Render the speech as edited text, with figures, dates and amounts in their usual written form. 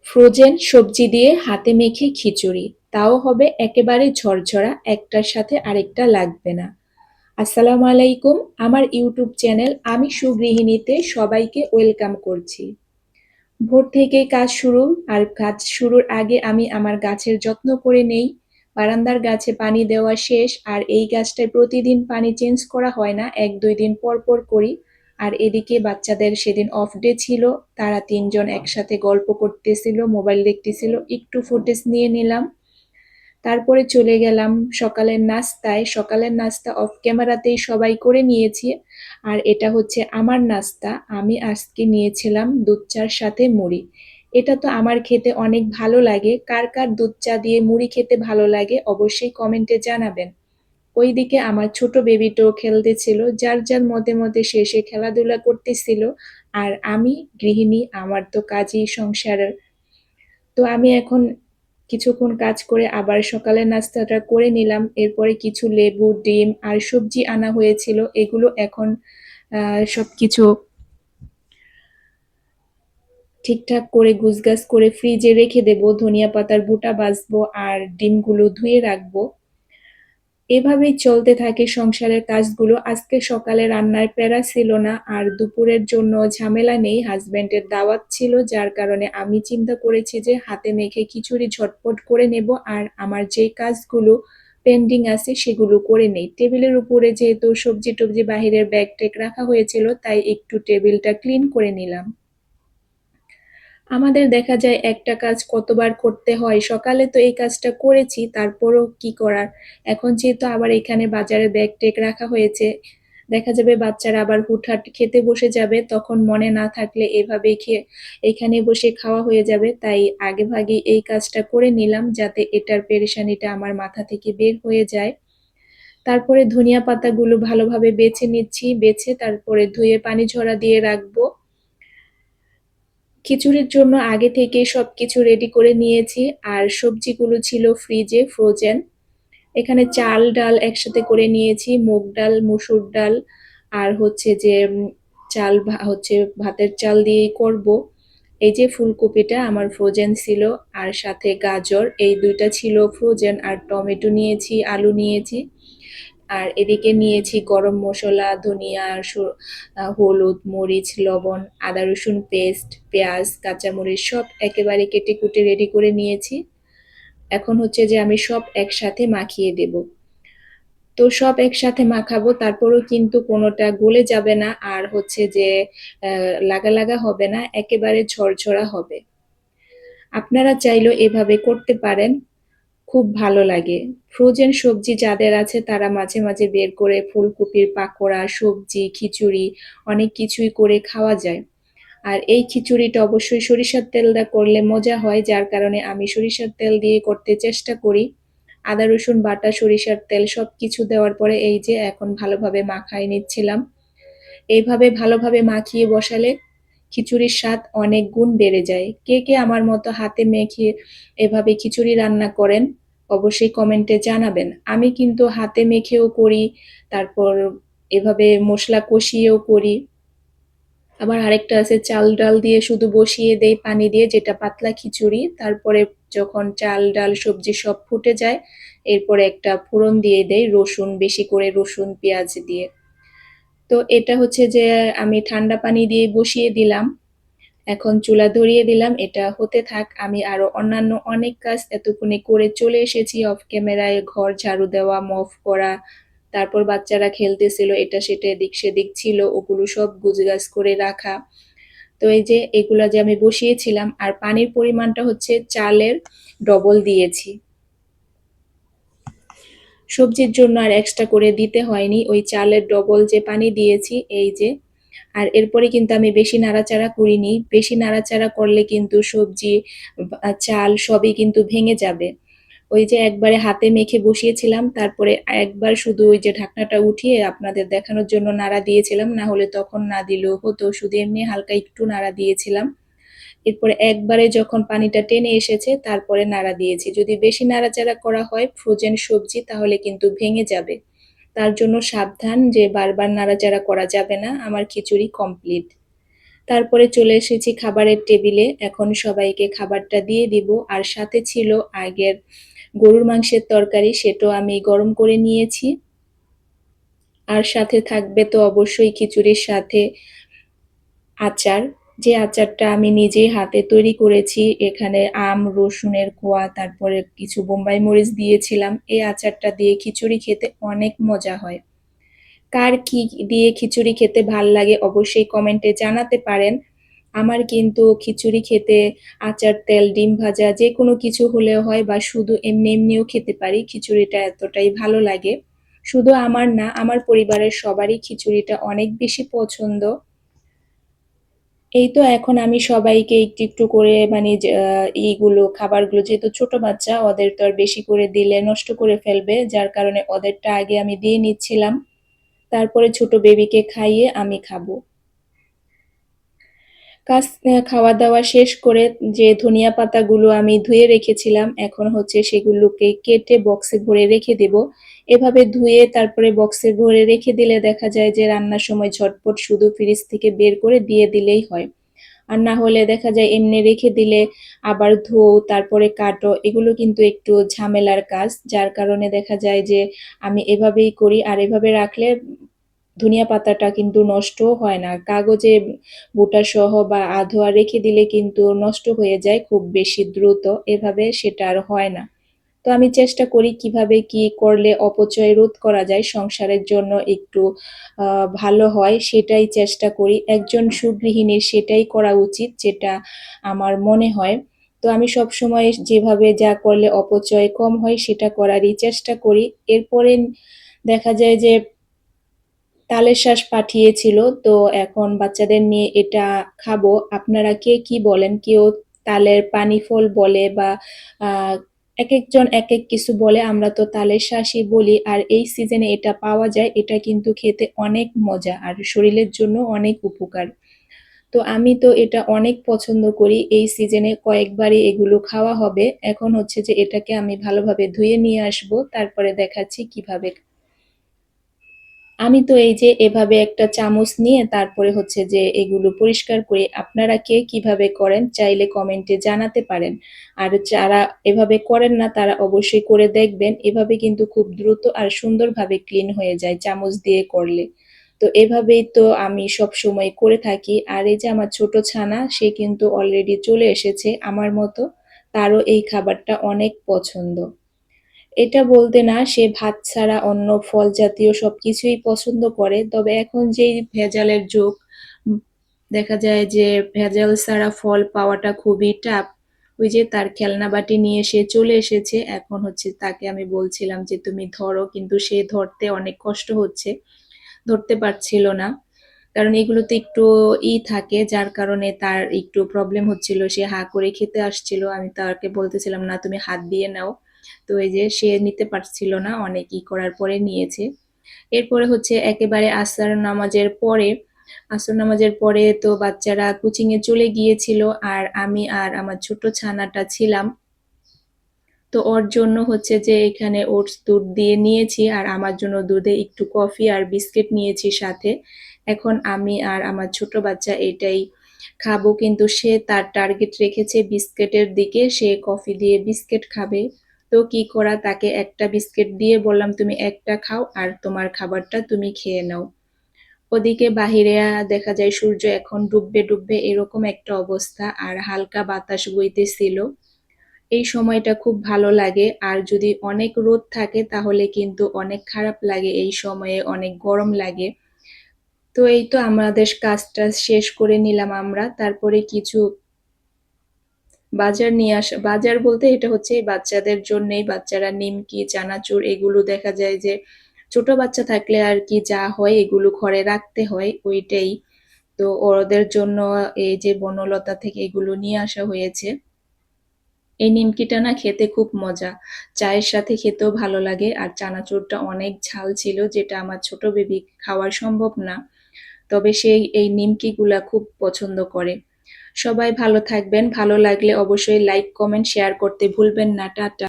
Frozen সবজি দিয়ে হাতে মেখে খিচুড়ি, তাও হবে একেবারে ঝরঝরা, একটার সাথে আরেকটা লাগবে না। আসসালামু আলাইকুম, আমার ইউটিউব চ্যানেল আমি সুগৃহিণীতে সবাইকে ওয়েলকাম করছি। ভোর থেকেই কাজ শুরু, আর কাজ শুরুর আগে আমি আমার গাছের যত্ন করে নেই। বারান্দার গাছে পানি দেওয়া শেষ, আর এই গাছটায় প্রতিদিন পানি চেঞ্জ করা হয় না, ১-২ দিন পর পর করি। আর এদিকে বাচ্চাদের সেদিন অফ ডে ছিল, তারা ৩ জন একসাথে গল্প করতেছিল, মোবাইল দেখতেছিল, একটু ফুটেজ নিয়ে নিলাম। তারপরে চলে গেলাম সকালের নাস্তায়। সকালের নাস্তা অফ ক্যামেরাতেই সবাই করে নিয়েছি। আর এটা হচ্ছে আমার নাস্তা। আমি আজকে নিয়েছিলাম দুধ চার সাথে মুড়ি। এটা তো আমার খেতে অনেক ভালো লাগে। কার কার দুধ চা দিয়ে মুড়ি খেতে ভালো লাগে অবশ্যই কমেন্টে জানাবেন। ওইদিকে আমার ছোট বেবিটাও খেলতেছিল। যার যার মধ্যে সে খেলাধুলা করতেছিল। আর আমি গৃহিণী, আমার তো কাজই সংসারের। তো আমি এখন কিছুক্ষণ কাজ করে আবার সকালের নাস্তাটা করে নিলাম। এরপরে কিছু লেবু, ডিম আর সবজি আনা হয়েছিল। এগুলো এখন সবকিছু ঠিকঠাক করে গুছগাছ করে ফ্রিজে রেখে দেব। ধনিয়া পাতার বোটা বাছবো আর ডিমগুলো ধুয়ে রাখবো। এভাবেই চলতে থাকে সংসারের কাজগুলো। আজকে সকালে রান্নার প্যারা ছিল না, আর দুপুরের জন্য ঝামেলা নেই। হাজবেন্ডের দাওয়াত ছিল, যার কারণে আমি চিন্তা করেছি যে হাতে মেখে খিচুড়ি ঝটপট করে নেব, আর আমার যে কাজগুলো পেন্ডিং আছে সেগুলো করে নেই। টেবিলের উপরে যেহেতু সবজি টবজি বাহিরের ব্যাগ ট্যাগ রাখা হয়েছিল, তাই একটু টেবিলটা ক্লিন করে নিলাম। আমাদের দেখা যায় একটা কাজ কতবার করতে হয়। সকালে তো এই কাজটা করেছি, তারপরও কি করার। এখন যেহেতু আবার এখানে বাজারে ব্যাগ টেক রাখা হয়েছে, দেখা যাবে বাচ্চারা আবার হুটহাট খেতে বসে যাবে, তখন মনে না থাকলে এভাবে এখানে বসে খাওয়া হয়ে যাবে। তাই আগেভাগে এই কাজটা করে নিলাম, যাতে এটার পেরেশানিটা আমার মাথা থেকে বের হয়ে যায়। তারপরে ধনিয়া পাতাগুলো ভালোভাবে বেছে নিচ্ছি, বেছে তারপরে ধুয়ে পানি ঝরা দিয়ে রাখবো। খিচুড়ির জন্য আগে থেকেই সবকিছু রেডি করে নিয়েছি, আর সবজিগুলো ছিল ফ্রিজে ফ্রোজেন। এখানে চাল ডাল একসাথে করে নিয়েছি, মুগ ডাল, মসুর ডাল, আর হচ্ছে যে হচ্ছে ভাতের চাল দিয়েই করব। এই যে ফুলকপিটা আমার ফ্রোজেন ছিল, আর সাথে গাজর, এই দুইটা ছিল ফ্রোজেন, আর টমেটো নিয়েছি, আলু নিয়েছি। আর এদিকে নিয়েছি গরম মসলা, ধনিয়া, হলুদ, মরিচ, লবণ, আদা রসুন পেস্ট, পেঁয়াজ, কাঁচামরিচ সব একেবারে কেটে কুটে রেডি করে নিয়েছি। এখন হচ্ছে যে আমি সব একসাথে মাখিয়ে দেব। তো সব একসাথে মাখাবো, তারপরেও কিন্তু কোনোটা গলে যাবে না, আর হচ্ছে যে লাগা লাগা হবে না, একেবারে ঝরঝরা হবে। আপনারা চাইলেও এভাবে করতে পারেন, খুব ভালো লাগে। ফ্রোজেন সবজি যাদের আছে তারা মাঝে মাঝে বের করে ফুলকপির পাকোড়া, সবজি, খিচুড়ি অনেক কিছুই করে খাওয়া যায়। আর এই খিচুড়িটা অবশ্যই সরিষার তেল দিয়ে করলে মজা হয়, যার কারণে আমি সরিষার তেল দিয়ে করতে চেষ্টা করি। আদা রসুন বাটা, সরিষার তেল সবকিছু দেওয়ার পরে এই যে এখন ভালোভাবে মাখায় নিচ্ছিলাম। এইভাবে ভালোভাবে মাখিয়ে বসালে খিচুড়ির স্বাদ অনেক গুণ বেড়ে যায়। কে কে আমার মতো হাতে মেখে এভাবে খিচুড়ি রান্না করেন অবশ্যই কমেন্টে জানাবেন। আমি কিন্তু হাতে মেখেও করি, তারপর এভাবে মশলা কষিয়েও করি। আবার আরেকটা আছে চাল ডাল দিয়ে শুধু বসিয়ে দেই পানি দিয়ে, যেটা পাতলা খিচুড়ি। তারপরে যখন চাল ডাল সবজি সব ফুটে যায়, এরপরে একটা ফোড়ন দিয়ে দেই রসুন, বেশি করে রসুন পেঁয়াজ দিয়ে। তো এটা হচ্ছে যে আমি ঠান্ডা পানি দিয়ে বসিয়ে দিলাম। এখন চুলা ধরিয়ে দিলাম, এটা হতে থাক। আমি আরো অন্যান্য অনেক কাজ এতক্ষণে করে চলে এসেছি অফ ক্যামেরায়। ঘর ঝাড়ু দেওয়া, মপ করা, তারপর বাচ্চারা খেলতেছিল, এটা সেটা এদিক সেদিক ছিল, ওগুলো সব গুজগাছ করে রাখা। তো এই যে এগুলা যে আমি বসিয়েছিলাম, আর পানির পরিমাণটা হচ্ছে চালের ডবল দিয়েছি। সবজির জন্য আর এক্সট্রা করে দিতে হয়নি, ওই চালের ডবল যে পানি দিয়েছি এই যে। আর এরপরে কিন্তু আমি বেশি নাড়াচাড়া করিনি, বেশি নাড়াচাড়া করলে কিন্তু সবজি চাল সবই কিন্তু ভেঙে যাবে। ওই যে একবারে হাতে মেখে বসিয়েছিলাম, তারপরে একবার শুধু ওই যে ঢাকনাটা উঠিয়ে আপনাদের দেখানোর জন্য নাড়া দিয়েছিলাম, না হলে তখন না দিলেও হতো, শুধু এমনি হালকা একটু নাড়া দিয়েছিলাম। এরপরে একবারে যখন পানিটা টেনে এসেছে তারপরে নাড়া দিয়েছি। যদি বেশি নাড়াচাড়া করা হয় ফ্রোজেন সবজি তাহলে কিন্তু ভেঙে যাবে। তার জন্য সাবধান যে বারবার নাড়াচাড়া করা যাবে না। আমার খিচুড়ি কমপ্লিট। তারপরে চলে এসেছি খাবারের টেবিলে। এখন সবাইকে খাবারটা দিয়ে দিব। আর সাথে ছিল আগের গরুর মাংসের তরকারি, সেটাও আমি গরম করে নিয়েছি। আর সাথে থাকবে তো অবশ্যই খিচুড়ির সাথে আচার, যে আচারটা আমি নিজেই হাতে তৈরি করেছি। এখানে আম, রসুনের কোয়া, তারপরে কিছু বোম্বাই মরিচ দিয়েছিলাম। এই আচারটা দিয়ে খিচুড়ি খেতে অনেক মজা হয়। কার কি দিয়ে খিচুড়ি খেতে ভাল লাগে অবশ্যই কমেন্টে জানাতে পারেন। আমার কিন্তু খিচুড়ি খেতে আচার, তেল, ডিম ভাজা যে কোনো কিছু হলেও হয়, বা শুধু এমনি এমনিও খেতে পারি। খিচুড়িটা এতটাই ভালো লাগে। শুধু আমার না, আমার পরিবারের সবারই খিচুড়িটা অনেক বেশি পছন্দ। এই তো এখন আমি সবাইকে একটু একটু করে মানে এইগুলো খাবারগুলো, যেহেতু ছোট বাচ্চা, ওদের তো আর বেশি করে দিলে নষ্ট করে ফেলবে, যার কারণে ওদেরটা আগে আমি দিয়ে নিচ্ছিলাম। তারপরে ছোট বেবিকে খাইয়ে আমি খাবো। খাওয়া দাওয়া শেষ করে যে ধনিয়া পাতাগুলো আমি ধুয়ে রেখেছিলাম, এখন হচ্ছে সেগুলোকে কেটে বক্সে ভরে রেখে দেব। এভাবে ধুয়ে তারপরে বক্সে ভরে রেখে দিলে দেখা যায় যে রান্নার সময় ঝটপট শুধু ফ্রিজ থেকে বের করে দিয়ে দিলেই হয়। আর না হলে দেখা যায় এমনি রেখে দিলে আবার ধোও, তারপরে কাটো, এগুলো কিন্তু একটু ঝামেলার কাজ, যার কারণে দেখা যায় যে আমি এভাবেই করি। আর এভাবে রাখলে ধনিয়া পাতাটা কিন্তু নষ্টও হয় না। কাগজে বোঁটা সহ বা আধোয়া রেখে দিলে কিন্তু নষ্ট হয়ে যায় খুব বেশি দ্রুত, এভাবে সেটা আর হয় না। তো আমি চেষ্টা করি কিভাবে কি করলে অপচয় রোধ করা যায়, সংসারের জন্য একটু ভালো হয়, সেটাই চেষ্টা করি। একজন সুগৃহিণীর সেটাই করা উচিত, যেটা আমার মনে হয়। তো আমি সবসময় যেভাবে যা করলে অপচয় কম হয় সেটা করারই চেষ্টা করি। এরপরে দেখা যায় যে তালের শাঁস পাঠিয়েছিল, তো এখন বাচ্চাদের নিয়ে এটা খাবো। আপনারা কে কি বলেন? কেউ তালের পানি ফল বলে, বা এক একজন এক এক কিছু বলে, আমরা তো তালের শাঁসই বলি। আর এই সিজনে এটা পাওয়া যায়, এটা কিন্তু খেতে অনেক মজা আর শরীরের জন্য অনেক উপকার। তো আমি তো এটা অনেক পছন্দ করি। এই সিজনে কয়েকবারই এগুলো খাওয়া হবে। এখন হচ্ছে যে এটাকে আমি ভালোভাবে ধুয়ে নিয়ে আসবো, তারপরে দেখাচ্ছি কিভাবে। আমি তো এই যে এভাবে একটা চামচ নিয়ে তারপরে হচ্ছে যে এগুলো পরিষ্কার করি। আপনারা কে কিভাবে করেন চাইলে কমেন্টে জানাতে পারেন। আর যারা এভাবে করেন না তারা অবশ্যই করে দেখবেন। এভাবে কিন্তু খুব দ্রুত আর সুন্দরভাবে ক্লিন হয়ে যায় চামচ দিয়ে করলে। তো এভাবেই তো আমি সবসময় করে থাকি। আর এই যে আমার ছোট ছানা, সে কিন্তু অলরেডি চলে এসেছে আমার মতো। তারও এই খাবারটা অনেক পছন্দ। এটা বলতে না, সে ভাত ছাড়া অন্য ফল জাতীয় সবকিছুই পছন্দ করে। তবে এখন যেই ভেজালের যুগ, উম দেখা যায় যে ভেজাল ছাড়া ফল পাওয়াটা খুবই টাফ। ওই যে তার খেলনা বাটি নিয়ে সে চলে এসেছে। এখন হচ্ছে তাকে আমি বলছিলাম যে তুমি ধরো, কিন্তু সে ধরতে অনেক কষ্ট হচ্ছে। ধরতে পারছিল না। কারণ এগুলোতে একটু থাকে, যার কারণে তার একটু প্রবলেম হচ্ছিল। সে হা করে খেতে আসছিল। আমি তাকে বলতেছিলাম না তুমি হাত দিয়ে নাও। তো এই যে সে নিতে পারছিল না, অনেক করার পরে নিয়েছে। এরপরে হচ্ছে একেবারে আসর নামাজের পরে তো বাচ্চারা কোচিং এ চলে গিয়েছিল, আর আমি আর আমার ছোট ছানাটা ছিলাম। তো ওর জন্য হচ্ছে যে এখানে ওটস দুধ দিয়ে নিয়েছি, আর আমার জন্য দুধে একটু কফি আর বিস্কিট নিয়েছি সাথে। এখন আমি আর আমার ছোট বাচ্চা এটাই খাবো, কিন্তু সে তার টার্গেট রেখেছে বিস্কিটের দিকে, সে কফি দিয়ে বিস্কিট খাবে। তো কি করা, তাকে একটা বিস্কিট দিয়ে বললাম তুমি একটা খাও আর তোমার খাবারটা তুমি খেয়ে নাও। ওদিকে বাহিরে দেখা যায় সূর্য এখন ডুববে ডুববে এরকম একটা অবস্থা, আর হালকা বাতাস বইতেছিল। এই সময়টা খুব ভালো লাগে। আর যদি অনেক রোদ থাকে তাহলে কিন্তু অনেক খারাপ লাগে, এই সময়ে অনেক গরম লাগে। তো এই তো আমাদের কাজটা শেষ করে নিলাম আমরা। তারপরে কিছু বাজার নিয়ে আসা, বাজার বলতে এটা হচ্ছে এই বাচ্চাদের জন্যই। বাচ্চারা নিমকি, চানাচুর এগুলো দেখা যায় যে ছোট বাচ্চা থাকলে আর কি যা হয় এগুলো ঘরে রাখতে হয়, ওইটাই। তো ওদের জন্য এই যে বনলতা থেকে এগুলো নিয়ে আসা হয়েছে। এই নিমকিটা না খেতে খুব মজা। চায়ের সাথে খেতেও ভালো লাগে। আর চানাচুরটা অনেক ঝাল ছিল, যেটা আমার ছোট বেবি খাওয়া সম্ভব না। তবে সে এই নিমকিগুলা খুব পছন্দ করে। সবাই ভালো থাকবেন। ভালো লাগলে অবশ্যই লাইক, কমেন্ট, শেয়ার করতে ভুলবেন না। টাটা।